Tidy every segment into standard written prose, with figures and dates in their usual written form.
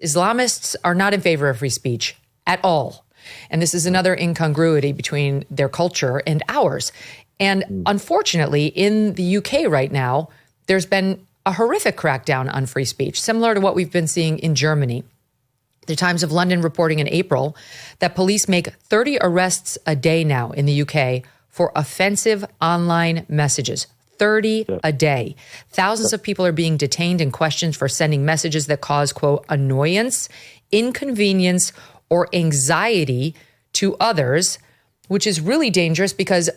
Islamists are not in favor of free speech at all. And this is another incongruity between their culture and ours. And unfortunately, in the UK right now, there's been a horrific crackdown on free speech, similar to what we've been seeing in Germany. The Times of London reporting in April that police make 30 arrests a day now in the UK for offensive online messages. 30 a day. Thousands of people are being detained and questioned for sending messages that cause, quote, annoyance, inconvenience, or anxiety to others, which is really dangerous because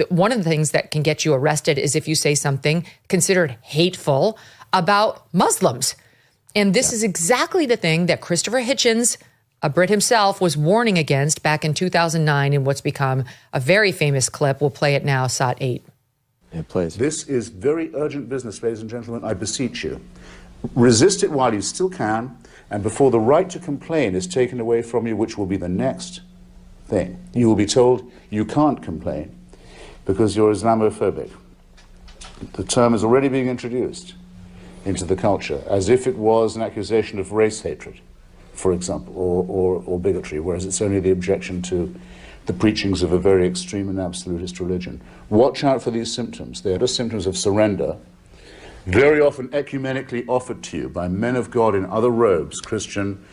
one of the things that can get you arrested is if you say something considered hateful about Muslims. And this is exactly the thing that Christopher Hitchens, a Brit himself, was warning against back in 2009 in what's become a very famous clip. We'll play it now, SOT 8. Yeah, please. This is very urgent business, ladies and gentlemen. I beseech you. Resist it while you still can, and before the right to complain is taken away from you, which will be the next thing. You will be told you can't complain because you're Islamophobic. The term is already being introduced into the culture as if it was an accusation of race hatred, for example, or bigotry, whereas it's only the objection to the preachings of a very extreme and absolutist religion. Watch out for these symptoms. They are just symptoms of surrender, very often ecumenically offered to you by men of God in other robes, Christian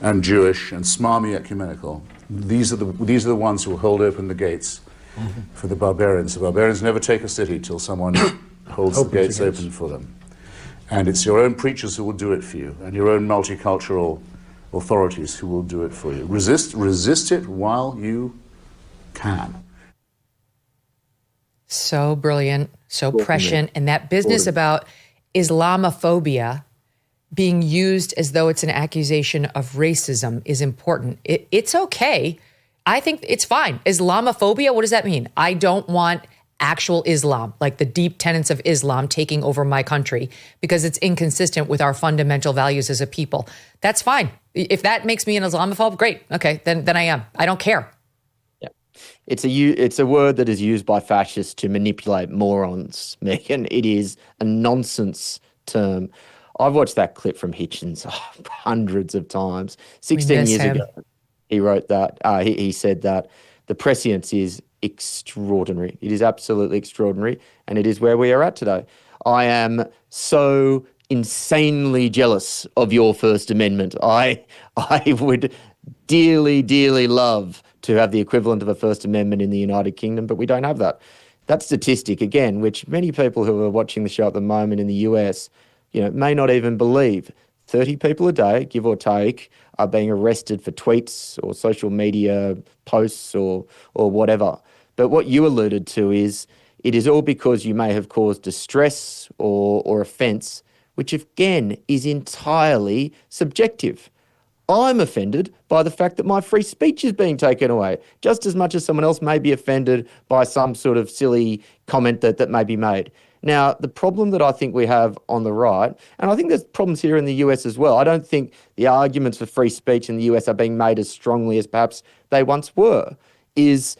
and Jewish and smarmy ecumenical. These are the ones who will hold open the gates for the barbarians. The barbarians never take a city till someone holds the gates open for them. And it's your own preachers who will do it for you, and your own multicultural authorities who will do it for you. Resist it while you can. So brilliant, so prescient. And that business about Islamophobia being used as though it's an accusation of racism is important. It's okay. I think it's fine. Islamophobia, what does that mean? I don't want actual Islam, like the deep tenets of Islam taking over my country because it's inconsistent with our fundamental values as a people. That's fine. If that makes me an Islamophobe, great. Okay, then I am. I don't care. Yeah, it's a word that is used by fascists to manipulate morons, Megyn. It is a nonsense term. I've watched that clip from Hitchens hundreds of times. 16 years ago, he wrote that. He said that the prescience is extraordinary. It is absolutely extraordinary, and it is where we are at today. I am so insanely jealous of your First Amendment. I would dearly, dearly love to have the equivalent of a First Amendment in the United Kingdom, but we don't have that. That statistic, again, which many people who are watching the show at the moment in the US, may not even believe. 30 people a day, give or take, are being arrested for tweets or social media posts or whatever. But what you alluded to is it is all because you may have caused distress or offence, which again is entirely subjective. I'm offended by the fact that my free speech is being taken away, just as much as someone else may be offended by some sort of silly comment that may be made. Now, the problem that I think we have on the right, and I think there's problems here in the US as well, I don't think the arguments for free speech in the US are being made as strongly as perhaps they once were, is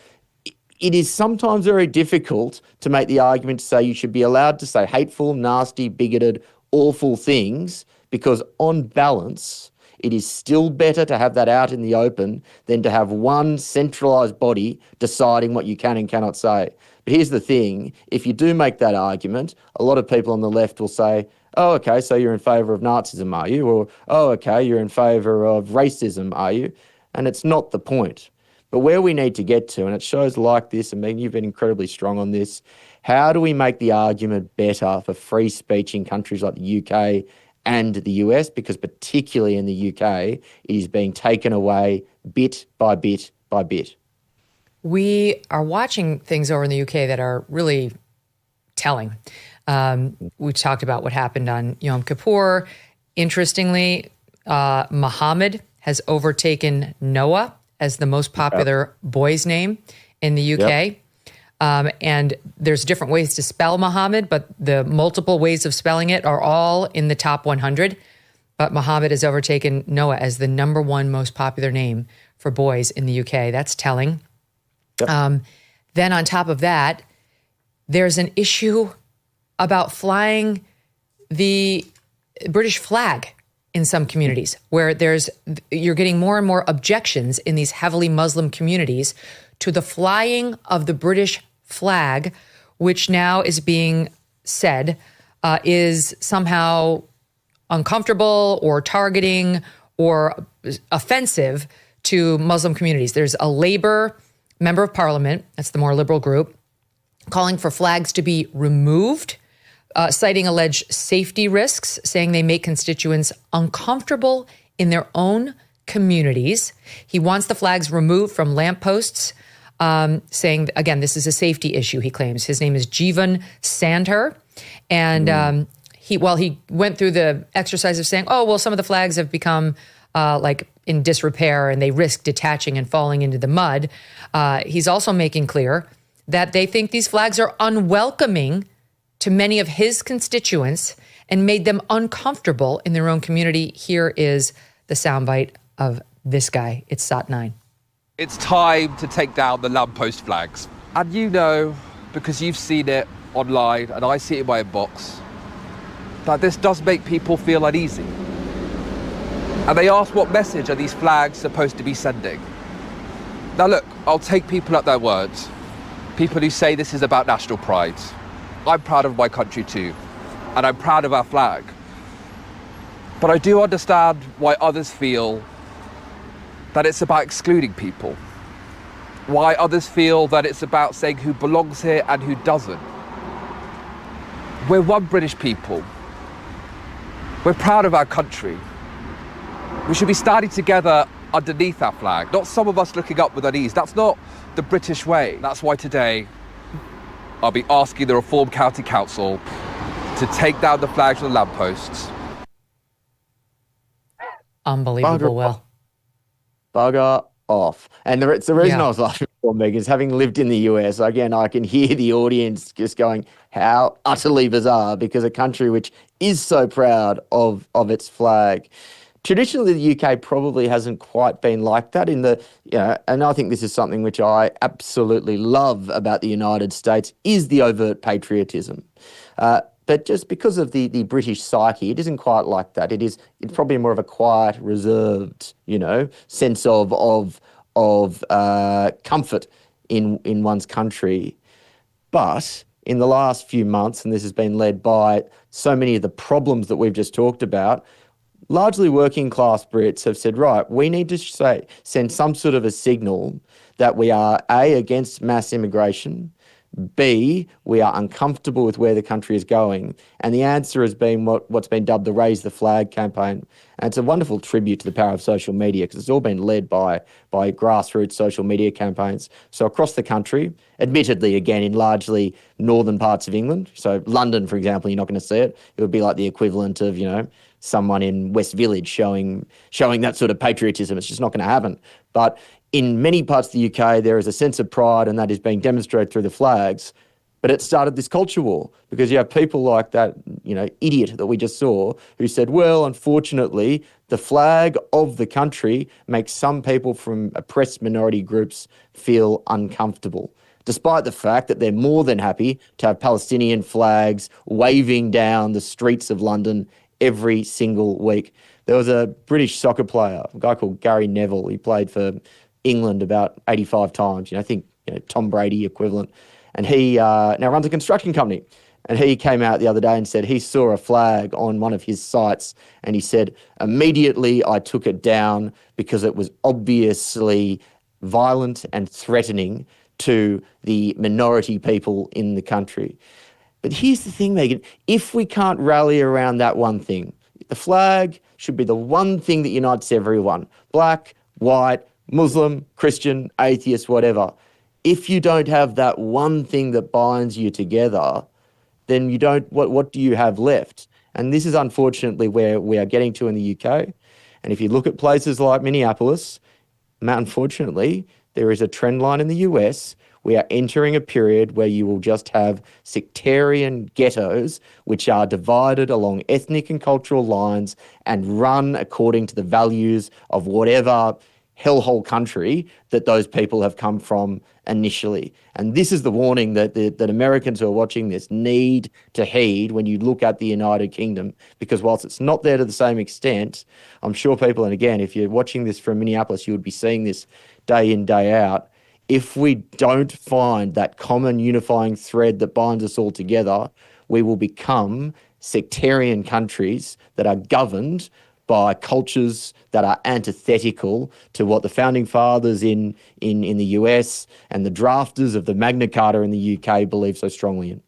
it is sometimes very difficult to make the argument to say you should be allowed to say hateful, nasty, bigoted, awful things because on balance, it is still better to have that out in the open than to have one centralised body deciding what you can and cannot say. But here's the thing, if you do make that argument, a lot of people on the left will say, oh, okay, so you're in favour of Nazism, are you? Or, oh, okay, you're in favour of racism, are you? And it's not the point. But where we need to get to, and it shows like this, and Megyn, you've been incredibly strong on this, how do we make the argument better for free speech in countries like the UK and the US? Because particularly in the UK, it is being taken away bit by bit by bit. We are watching things over in the UK that are really telling. We talked about what happened on Yom Kippur. Interestingly, Muhammad has overtaken Noah as the most popular boy's name in the UK. And there's different ways to spell Muhammad, but the multiple ways of spelling it are all in the top 100. But Muhammad has overtaken Noah as the number one most popular name for boys in the UK. That's telling. Then on top of that, there's an issue about flying the British flag in some communities where you're getting more and more objections in these heavily Muslim communities to the flying of the British flag, which now is being said is somehow uncomfortable or targeting or offensive to Muslim communities. There's a Labour member of parliament, that's the more liberal group, calling for flags to be removed, citing alleged safety risks, saying they make constituents uncomfortable in their own communities. He wants the flags removed from lampposts, saying, again, this is a safety issue, he claims. His name is Jeevan Sandhar. And he went through the exercise of saying, oh, well, some of the flags have become like in disrepair and they risk detaching and falling into the mud. He's also making clear that they think these flags are unwelcoming to many of his constituents and made them uncomfortable in their own community. Here is the soundbite of this guy. It's Sat 9. It's time to take down the lamppost flags. And you know, because you've seen it online and I see it in my inbox, that this does make people feel uneasy. And they ask, what message are these flags supposed to be sending? Now look, I'll take people at their words. People who say this is about national pride. I'm proud of my country too, and I'm proud of our flag. But I do understand why others feel that it's about excluding people. Why others feel that it's about saying who belongs here and who doesn't. We're one British people. We're proud of our country. We should be standing together underneath our flag, not some of us looking up with unease. That's not the British way. That's why today I'll be asking the Reform County Council to take down the flags on the lampposts. Unbelievable, Will. Bugger off. And the reason I was laughing for, Meg, is having lived in the US, again, I can hear the audience just going, how utterly bizarre, because a country which is so proud of its flag. Traditionally, the UK probably hasn't quite been like that and I think this is something which I absolutely love about the United States is the overt patriotism. But just because of the British psyche, it isn't quite like that. It's probably more of a quiet, reserved, sense of comfort in one's country. But in the last few months, and this has been led by so many of the problems that we've just talked about, largely working class Brits have said, right, we need to send some sort of a signal that we are A, against mass immigration, B, we are uncomfortable with where the country is going. And the answer has been what's been dubbed the Raise the Flag campaign. And it's a wonderful tribute to the power of social media because it's all been led by grassroots social media campaigns. So across the country, admittedly, again, in largely northern parts of England. So London, for example, you're not going to see it. It would be like the equivalent of, someone in West Village showing that sort of patriotism. It's just not going to happen. But in many parts of the UK, there is a sense of pride, and that is being demonstrated through the flags. But it started this culture war because you have people like that, idiot that we just saw who said, well, unfortunately, the flag of the country makes some people from oppressed minority groups feel uncomfortable, despite the fact that they're more than happy to have Palestinian flags waving down the streets of London every single week. There was a British soccer player, a guy called Gary Neville. He played for England about 85 times. I think Tom Brady equivalent. And he now runs a construction company. And he came out the other day and said he saw a flag on one of his sites. And he said, immediately I took it down because it was obviously violent and threatening to the minority people in the country. But here's the thing, Megyn, if we can't rally around that one thing, the flag should be the one thing that unites everyone, black, white, Muslim, Christian, atheist, whatever. If you don't have that one thing that binds you together, then you don't, what do you have left? And this is unfortunately where we are getting to in the UK. And if you look at places like Minneapolis, unfortunately, there is a trend line in the US. We are entering a period where you will just have sectarian ghettos which are divided along ethnic and cultural lines and run according to the values of whatever hellhole country that those people have come from initially. And this is the warning that that Americans who are watching this need to heed when you look at the United Kingdom, because whilst it's not there to the same extent, I'm sure people, and again, if you're watching this from Minneapolis, you would be seeing this day in, day out. If we don't find that common unifying thread that binds us all together, we will become sectarian countries that are governed by cultures that are antithetical to what the founding fathers in the US and the drafters of the Magna Carta in the UK believe so strongly in.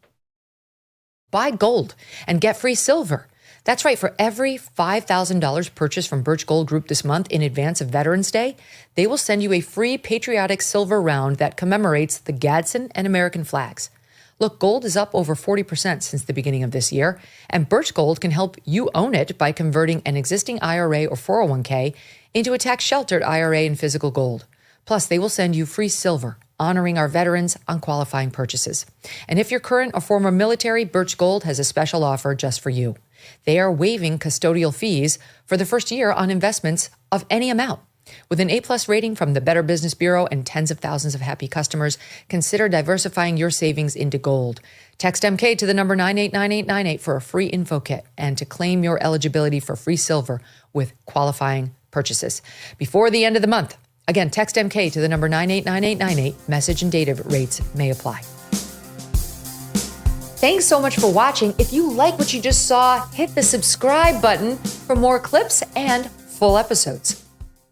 Buy gold and get free silver. That's right. For every $5,000 purchased from Birch Gold Group this month in advance of Veterans Day, they will send you a free patriotic silver round that commemorates the Gadsden and American flags. Look, gold is up over 40% since the beginning of this year, and Birch Gold can help you own it by converting an existing IRA or 401k into a tax-sheltered IRA in physical gold. Plus, they will send you free silver, honoring our veterans on qualifying purchases. And if you're current or former military, Birch Gold has a special offer just for you. They are waiving custodial fees for the first year on investments of any amount. With an A+ rating from the Better Business Bureau and tens of thousands of happy customers, consider diversifying your savings into gold. Text MK to the number 989898 for a free info kit and to claim your eligibility for free silver with qualifying purchases before the end of the month. Again, text MK to the number 989898. Message and data rates may apply. Thanks so much for watching. If you like what you just saw, hit the subscribe button for more clips and full episodes.